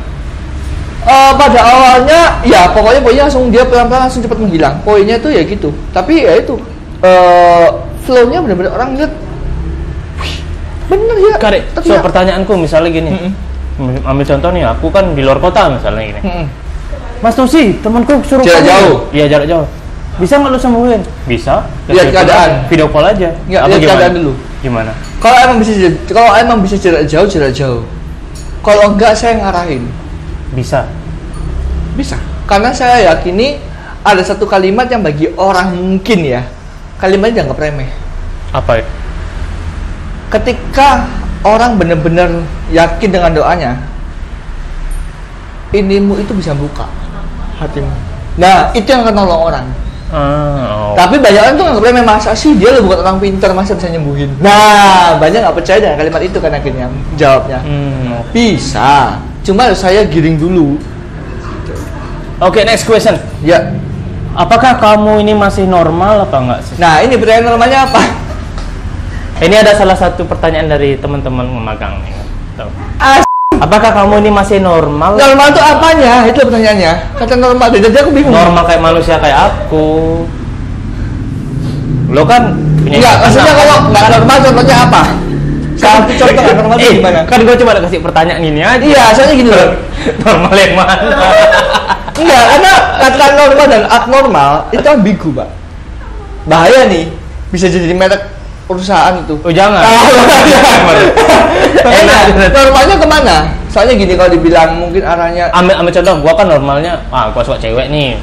Pada awalnya, ya pokoknya langsung dia pelan-pelan langsung cepat menghilang. Poinnya tuh ya gitu. Tapi ya itu, flow-nya benar-benar orang lihat, bener ya. Karek. So pertanyaanku misalnya gini, ambil contoh nih, aku kan di luar kota misalnya gini. Mas Tosi, temanku suruh jarak jauh. Iya, jarak jauh. Bisa nggak lu sembuhin? Bisa. Lihat keadaan. Video call aja. Nggak, lihat keadaan dulu. Gimana? Kalau emang bisa jarak jauh. Kalau enggak saya ngarahin. Bisa. Karena saya yakini ada satu kalimat yang bagi orang mungkin ya, kalimatnya dianggap remeh. Apa ya? Ketika orang benar-benar yakin dengan doanya, inimu itu bisa buka hatimu. Nah, itu yang akan nolong orang. Tapi banyak orang tuh nggak remeh, masa sih dia lo bukan orang pintar, masa bisa nyembuhin. Nah, banyak nggak percaya dengan kalimat itu kan akhirnya jawabnya. Bisa, cuma saya giring dulu. Oke, next question. Ya. Apakah kamu ini masih normal apa enggak sih? Nah, ini pertanyaan normalnya apa? Ini ada salah satu pertanyaan dari teman-teman memagang nih. Apakah kamu ini masih normal? Normal itu apanya? Itu pertanyaannya. Kata normal, jadi aku bingung. Normal kayak manusia kayak aku. Lo kan punya. Enggak, maksudnya kalau nggak normal contohnya apa? Satu contoh nggak normal itu gimana? Kan gue cuma kasih pertanyaan gini aja. Iya, soalnya gini loh. Normal yang mana? Enggak, karena kata normal dan abnormal itu ambigu, Pak. Bahaya nih. Bisa jadi merek perusahaan itu. Oh jangan. Normalnya kemana? Soalnya gini, kalau dibilang mungkin arahnya. Ambil contoh, gua kan normalnya, gua suka cewek nih,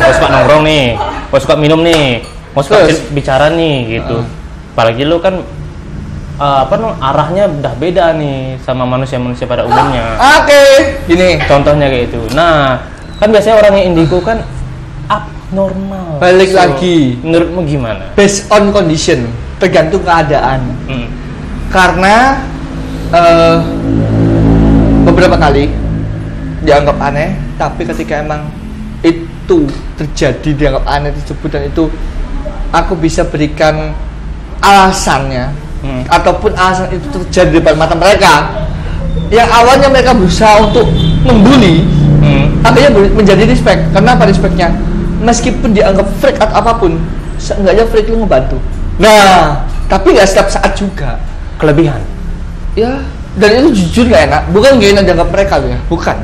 gua suka nongkrong nih, gua suka minum nih, gua suka bicara nih, gitu. Apalagi lu kan arahnya udah beda nih sama manusia-manusia pada umumnya. Oke. Gini. Contohnya kayak itu. Nah, kan biasanya orang yang indigo kan abnormal. Balik lagi. Menurutmu gimana? Based on condition, tergantung keadaan. Karena beberapa kali dianggap aneh, tapi ketika emang itu terjadi dianggap aneh tersebut dan itu aku bisa berikan alasannya, ataupun alasan itu terjadi di depan mata mereka, yang awalnya mereka berusaha untuk membuli, akhirnya menjadi respect. Karena apa respectnya? Meskipun dianggap freak atau apapun, seenggaknya freak lu ngebantu. Nah, tapi nggak setiap saat juga. Kelebihan. Ya, dan itu jujur gak enak. Bukan gak enak dianggap mereka loh ya, bukan.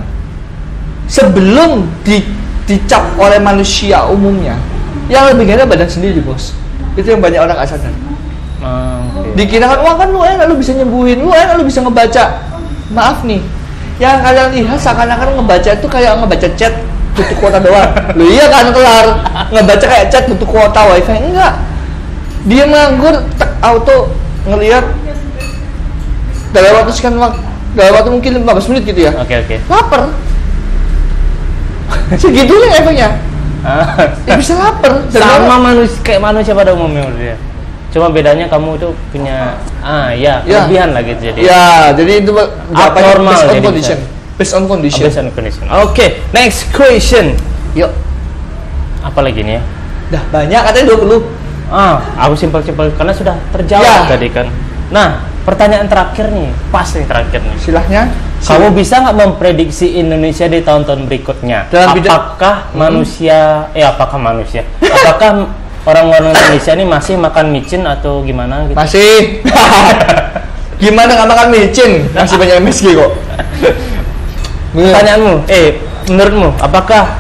Sebelum dicap oleh manusia umumnya, yang lebih gak enak badan sendiri, bos. Itu yang banyak orang gak sadar. Dikirakan, wah kan lu enak, lu bisa nyembuhin, lu enak, lu bisa ngebaca. Maaf nih, yang kalian lihat seakan-akan ngebaca itu kayak ngebaca chat butuh kuota doang. Lu iya kan kelar ngebaca kayak chat butuh kuota wifi, enggak. Dia nganggur, auto ngelihat dalam waktu sekian dalam waktu mungkin 15 menit gitu ya. Oke. Lapar. Segitunya efeknya. Ya bisa lapar. Sama manusia kayak manusia pada umumnya dia. Cuma bedanya kamu tuh punya kelebihan lah gitu jadi. Ya, jadi itu abnormal based on jadi condition. Based on condition. Based on condition. Oke, next question. Yuk. Apa lagi nih ya? Dah banyak katanya 20. Aku simpel-simpel karena sudah terjawab tadi kan. Nah, pertanyaan terakhir nih, pas nih terakhir nih. Silahnya. Kamu bisa nggak memprediksi Indonesia di tahun-tahun berikutnya? Apakah manusia? Apakah orang-orang Indonesia ini masih makan micin atau gimana? Gitu? Masih. Gimana nggak makan micin? Masih banyak MSG kok. Pertanyaanmu, menurutmu, apakah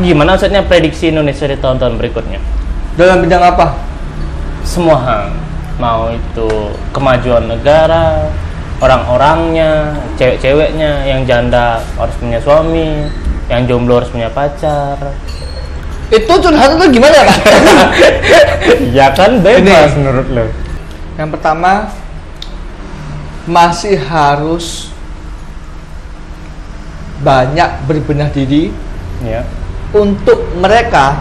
gimana maksudnya prediksi Indonesia di tahun-tahun berikutnya? Dalam bidang apa? Semua hal. Mau itu kemajuan negara, orang-orangnya, cewek-ceweknya, yang janda harus punya suami, yang jomblo harus punya pacar. Itu curhat itu gimana kan? Ya kan bebas menurut lo. Yang pertama, masih harus banyak berbenah diri untuk mereka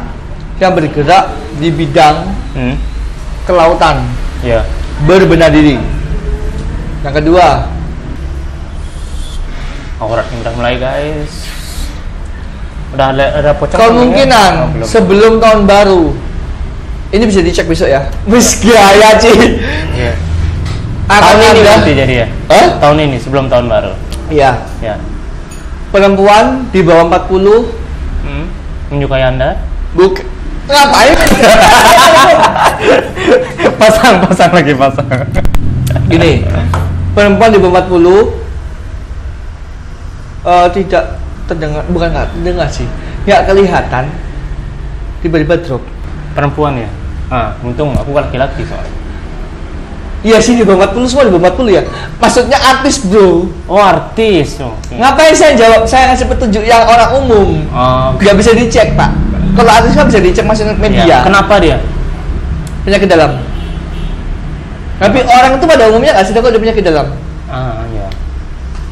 yang bergerak di bidang kelautan. Berbenah diri. Yang kedua, udah mulai guys. Udah ada pocong. Kemungkinan sebelum tahun baru. Ini bisa dicek besok ya. Wis gaya Ci. Iya. Tahun ini nanti jadi ya? Tahun ini sebelum tahun baru. Iya. Perempuan di bawah 40 menyukai Anda? Ngapain? pasang lagi. Gini, perempuan di bawah 40 tidak terdengar, bukan nggak terdengar sih, nggak kelihatan, tiba-tiba drop. Perempuan ya? Untung aku laki-laki soalnya. Iya sih, di bawah 40 semua di bawah 40 ya. Maksudnya artis bro. Oh artis. Ngapain saya jawab? Saya ngasih petunjuk yang orang umum. Nggak bisa dicek pak. Kalau artis kan bisa dicek masih media. Ya, kenapa dia? Penyakit dalam. Tapi orang itu pada umumnya nggak sih kalau dia penyakit dalam. Iya.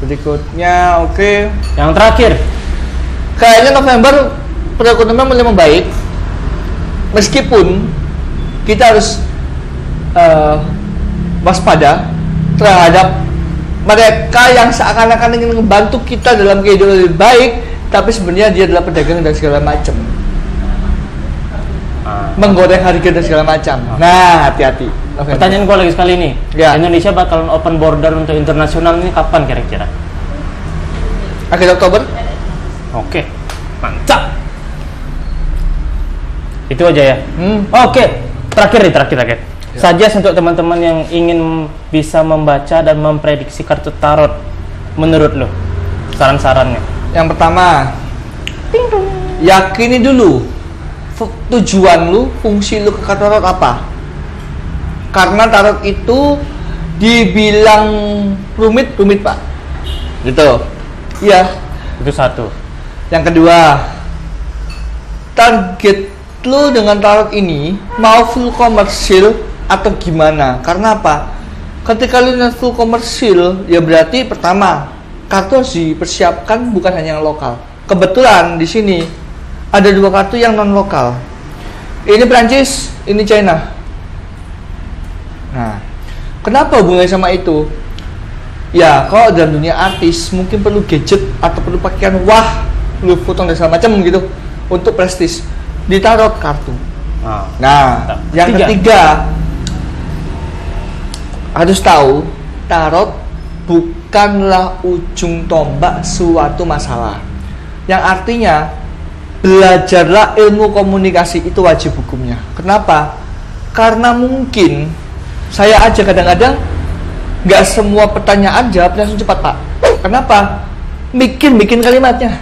Berikutnya oke. Yang terakhir. Kayaknya November perekonomian mulai membaik. Meskipun kita harus waspada terhadap mereka yang seakan-akan ingin membantu kita dalam kehidupan lebih baik, tapi sebenarnya dia adalah pedagang dan segala macam, menggoreng harga dan segala macam. Nah, hati-hati. Pertanyaan gue lagi sekali nih. Indonesia bakalan open border untuk internasional ini kapan kira-kira? Akhir Oktober. Oke, mantap. Itu aja ya. Oke, terakhir. Saja untuk teman-teman yang ingin bisa membaca dan memprediksi kartu tarot, menurut lo, saran-sarannya? Yang pertama, yakini dulu tujuan lu, fungsi lu ke kartu tarot apa. Karena tarot itu dibilang rumit pak. Gitu. Iya. Itu satu. Yang kedua, target lu dengan tarot ini mau full komersil atau gimana? Karena apa? Ketika lu full komersil, ya berarti pertama kartu harus dipersiapkan bukan hanya yang lokal. Kebetulan di sini ada 2 kartu yang non lokal. Ini Prancis, ini China. Nah, kenapa hubungannya sama itu? Ya, kalau dalam dunia artis mungkin perlu gadget atau perlu pakaian Louis Vuitton dan segala macam gitu untuk prestis. Ditarot kartu. Nah, yang ketiga harus tahu tarot bukanlah ujung tombak suatu masalah. Yang artinya belajarlah ilmu komunikasi itu wajib hukumnya. Kenapa? Karena mungkin saya aja kadang-kadang nggak semua pertanyaan jawabnya langsung cepat, Pak. Kenapa? Bikin kalimatnya.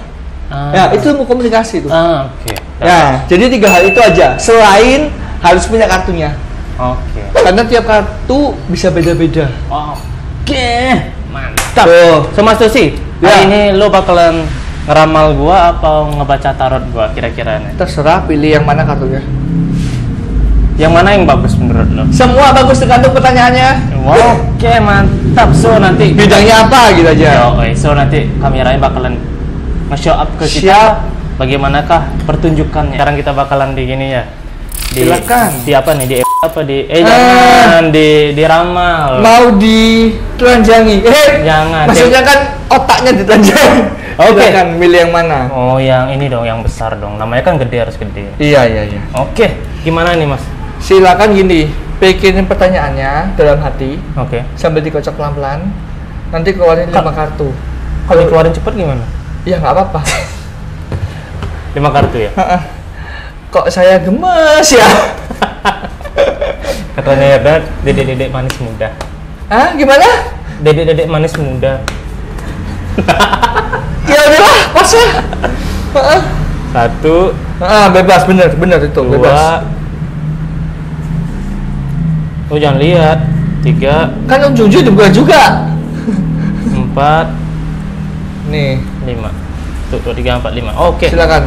Ya, itu ilmu komunikasi itu. Oke. Nah, jadi 3 hal itu aja. Selain harus punya kartunya. Oke. Karena tiap kartu bisa beda-beda. Oke. Mantap. So Mas Tosi, Ya. hari ini lo bakalan ngeramal gua atau ngebaca tarot gua kira-kira nih? Terserah pilih yang mana kartunya. Yang mana yang bagus menurut lo? Semua bagus tergantung pertanyaannya. Oke, mantap. So nanti Bidangnya apa gitu aja. Oke, so nanti kameranya bakalan nge-show up ke kita. Siap. Bagaimanakah pertunjukannya? Sekarang kita bakalan di gini ya. Silakan. Di apa nih? Jangan diramal. Mau ditelanjangi. Jangan. Maksudnya kan otaknya ditelanjangi. Oke. Silakan milih yang mana? Oh, yang ini dong, yang besar dong. Namanya kan gede, harus gede. Iya. Oke, gimana nih Mas? Silakan gini, pikirin pertanyaannya dalam hati Oke. sambil dikocok pelan-pelan. Nanti keluarin 5 kartu. Kalau dikeluarin cepet gimana? Iya nggak apa-apa. 5 kartu ya? Kok saya gemes ya? Katanya ya, dedek-dedek manis muda. Hah? Gimana? Dedek-dedek manis muda. Ya udahlah, pas ya. 1, Bebas, bener itu, 2. bebas. Oh, jangan lihat. 3, Kan Om Junju dibuka juga. 4, Nih, 5. Tuh, 3, 4, 5. Oke. silakan.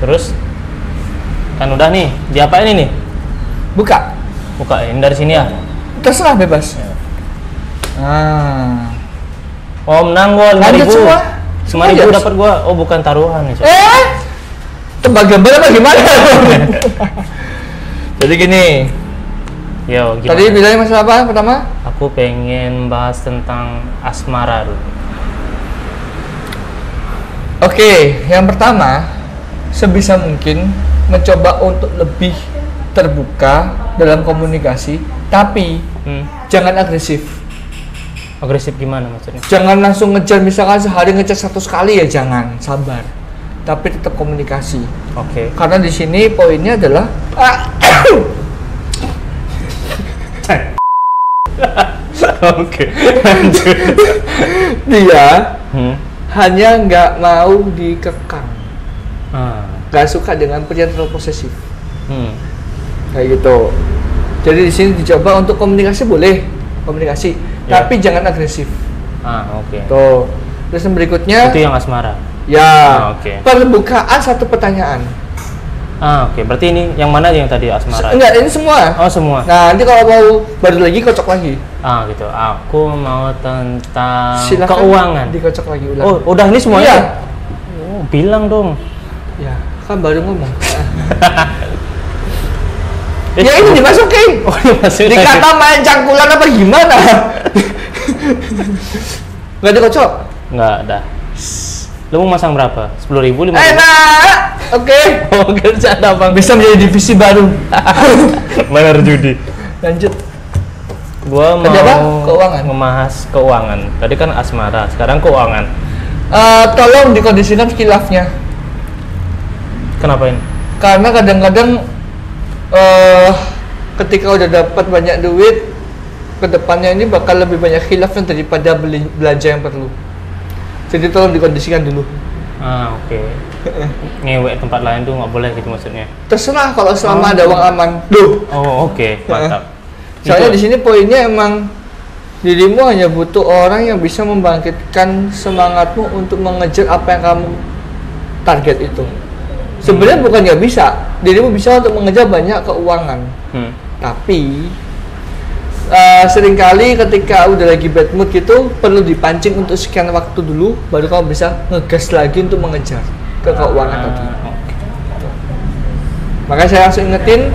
Terus kan udah nih. Diapain ini? Buka. Buka ini dari sini ya. Terserah, bebas. Ah. Oh, menang gua 5.000. Lanjut semua. 5.000 dapat gua. Oh, bukan taruhan nih. Tebak gambar apa gimana? Jadi gini. Yo, gimana? Tadi bilangnya masalah apa pertama? Aku pengen bahas tentang asmara dulu. Oke, yang pertama, sebisa mungkin mencoba untuk lebih terbuka dalam komunikasi, tapi jangan agresif. Agresif gimana maksudnya? Jangan langsung ngejar, misalkan sehari ngejar 100 kali ya jangan, sabar. Tapi tetap komunikasi. Oke. Karena di sini poinnya adalah Oke. Lanjut. dia hanya nggak mau dikekang, nggak suka dengan pria terlalu posesif, kayak gitu. Jadi di sini dicoba untuk komunikasi, boleh komunikasi, tapi jangan agresif. Oke. Tuh. Terus yang berikutnya Itu yang asmara. ya, oke. perbukaan satu pertanyaan. Oke. Berarti ini yang mana yang tadi asmara? Enggak, ini semua. Oh, semua. Nah, nanti kalau mau baru lagi kocok lagi. Gitu. Aku mau tentang Silakan keuangan. dikocok lagi ulang. Oh, udah ini semuanya? Iya. Oh, bilang dong. Ya, kan baru ngomong. Ya ini dimasukin. Oh, dimasukin. Dikata main cangkulan apa gimana? Nggak dikocok? Nggak ada. Lu mau masang berapa? 10.000, 5.000? Enak. Oke. Oh, kerja ada bang. Bisa menjadi divisi baru. Bener judi. Lanjut. Gua Tadi apa? mau Keuangan. ngebahas keuangan. Tadi kan asmara, sekarang keuangan. Tolong dikondisikan khilafnya. Kenapa ini? Karena kadang-kadang ketika udah dapat banyak duit, kedepannya ini bakal lebih banyak khilafnya daripada belanja yang perlu. Jadi tolong dikondisikan dulu. Oke. Ngewek tempat lain tuh nggak boleh gitu maksudnya? Terserah kalau selama ada uang aman. Duh. Oh, oke. Mantap. Soalnya di sini poinnya emang dirimu hanya butuh orang yang bisa membangkitkan semangatmu untuk mengejar apa yang kamu target itu. Sebenarnya bukan nggak bisa, dirimu bisa untuk mengejar banyak keuangan. Tapi seringkali ketika udah lagi bad mood gitu, perlu dipancing untuk sekian waktu dulu, baru kamu bisa ngegas lagi untuk mengejar ke keuangan tadi. Okay. Makanya saya langsung ingetin,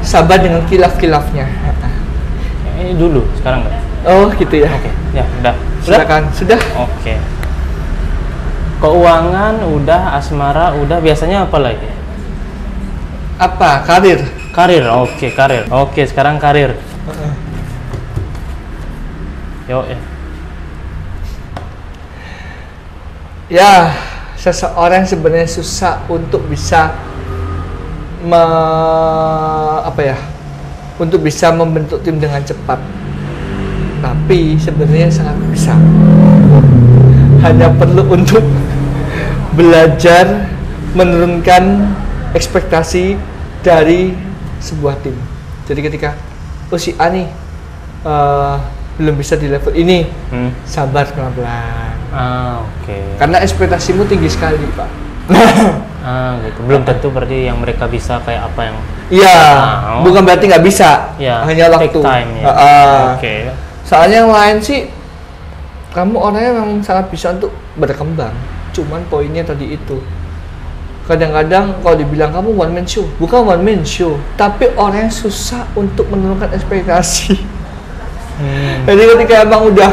sabar dengan khilaf-khilafnya. Ini dulu, sekarang nggak? Oh gitu ya. Oke, ya udah. Silakan. Sudah? Oke. Keuangan udah, asmara udah, biasanya apa lagi? Apa? Karir. Karir, oke, karir. Oke, sekarang karir. Yo, Ya, seseorang sebenarnya susah untuk bisa untuk bisa membentuk tim dengan cepat, tapi sebenarnya sangat bisa. Hanya perlu untuk belajar menurunkan ekspektasi dari sebuah tim. Jadi ketika si A nih belum bisa di level ini, sabar pelan-pelan. Oke. Karena ekspektasimu tinggi sekali, Pak. Gitu. Belum tentu berarti yang mereka bisa kayak apa yang. Iya, bukan berarti nggak bisa. Ya, hanya waktu. Take time, ya. Oke. Soalnya yang lain sih, kamu orangnya memang sangat bisa untuk berkembang. Cuman poinnya tadi itu. Kadang-kadang kalau dibilang kamu one man show, bukan one man show, tapi orang yang susah untuk menurunkan ekspektasi. Jadi ketika abang udah,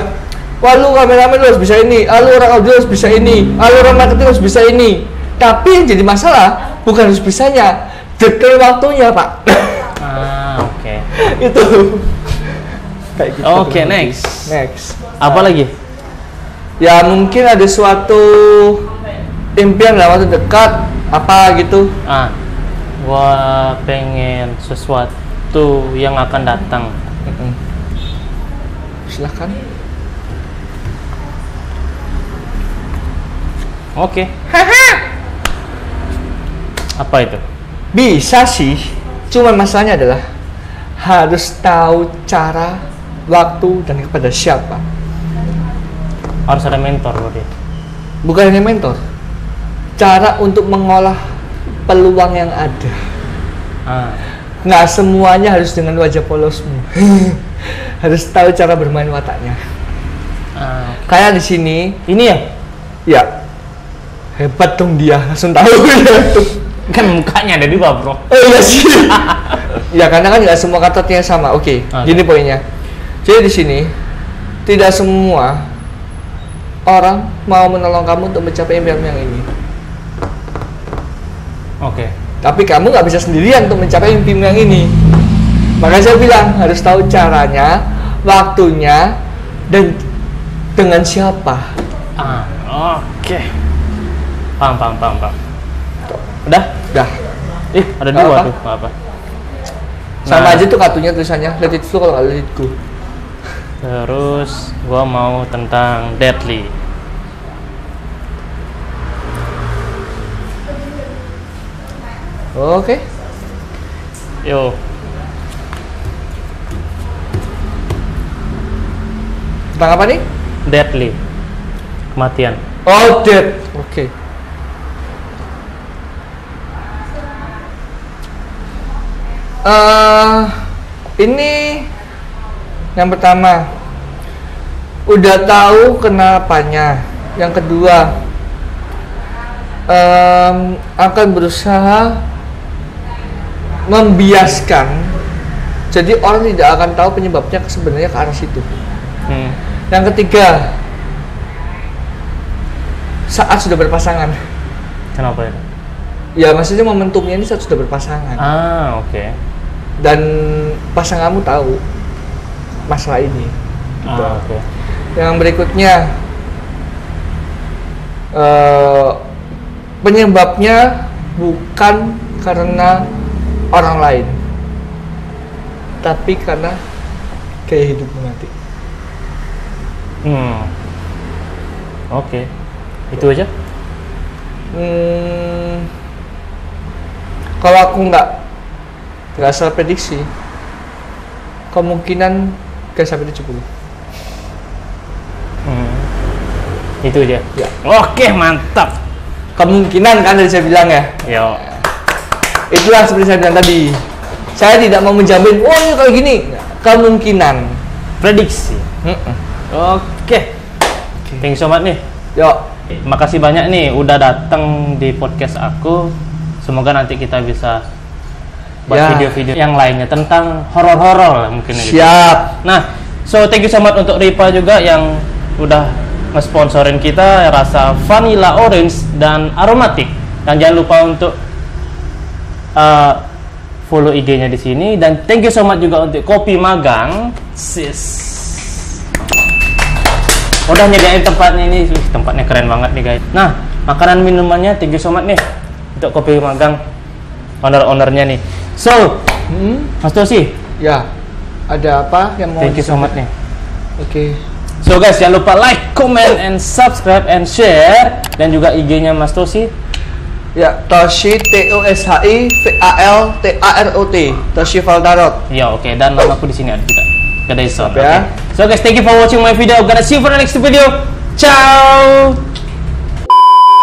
wah lu kameramen lu harus bisa ini, lu orang audio harus bisa ini, lu orang marketing harus bisa ini. Tapi yang jadi masalah bukan harus bisanya, detail waktunya, Pak. Oke. Itu. Kayak gitu. Oke, next. Apa lagi? Ya mungkin ada suatu impian dalam waktu dekat apa gitu. Gua pengen sesuatu yang akan datang. Silahkan. Oke. Apa itu? Bisa sih, cuman masalahnya adalah harus tahu cara, waktu, dan kepada siapa. Harus ada mentor loh dia. Bukan hanya mentor, cara untuk mengolah peluang yang ada. Nggak semuanya harus dengan wajah polosmu. Harus tahu cara bermain wataknya. Kayak di sini, ini ya? Ya, hebat dong dia, langsung tahu ya. Kan mukanya ada di bawah, bro. Oh iya sih. Ya karena kan nggak semua katanya sama. Oke. Gini poinnya. Jadi di sini tidak semua orang mau menolong kamu untuk mencapai impian yang ini. Oke. Tapi kamu nggak bisa sendirian untuk mencapai impian yang ini. Makanya saya bilang harus tahu caranya, waktunya, dan dengan siapa. Oke. Paham. Udah? Ada dua tuh. Apa? Sama aja tuh kartunya tulisannya let it flow kalau nggak let it go. Terus gua mau tentang deadly. Oke. Yo. Tentang apa nih? Deadly. Kematian. Oh, dead. Oke. Ini yang pertama, udah tahu kenapanya. Yang kedua, akan berusaha membiaskan, jadi orang tidak akan tahu penyebabnya sebenarnya ke arah situ. Yang ketiga, saat sudah berpasangan. Kenapa ya? Ya maksudnya momentumnya ini saat sudah berpasangan. Oke. Dan pasanganmu tahu masalah ini. Gitu. Oke. Yang berikutnya, penyebabnya bukan karena orang lain, tapi karena gaya hidupmu nanti. Oke. Itu aja? Kalau aku nggak salah prediksi, kemungkinan gak sampai 70. Itu aja? Ya. Oke, mantap. Kemungkinan kan dari saya bilang ya. Yo. Itulah seperti saya bilang tadi. Saya tidak mau menjamin, oh ini kayak gini. Kemungkinan. Prediksi. Oke. Thank you so much nih. Yo. Makasih banyak nih udah datang di podcast aku. Semoga nanti kita bisa buat video-video yang lainnya tentang horor-horor lah mungkin. Siap. Nah, so thank you so much untuk Ripa juga yang udah nge-sponsorin kita rasa vanilla orange dan aromatik. Dan jangan lupa untuk follow IG-nya di sini, dan thank you so much juga untuk Kopi Magang. Udah nyediain tempatnya ini, tempatnya keren banget nih guys. Nah, makanan minumannya. Thank you so much nih untuk Kopi Magang ownernya nih. So, Mas Tosi. Ya. Ada apa yang mau? Thank you so much nih. Oke. So guys, jangan lupa like, comment, and subscribe and share, dan juga IG-nya Mas Tosi. Ya, Toshi TOSHI-VALTAROT. Toshi Valdarot. Ya, oke. Dan nama aku di sini ada juga. Kedai Son. Ya. So guys, thank you for watching my video. Gonna see you for the next video. Ciao.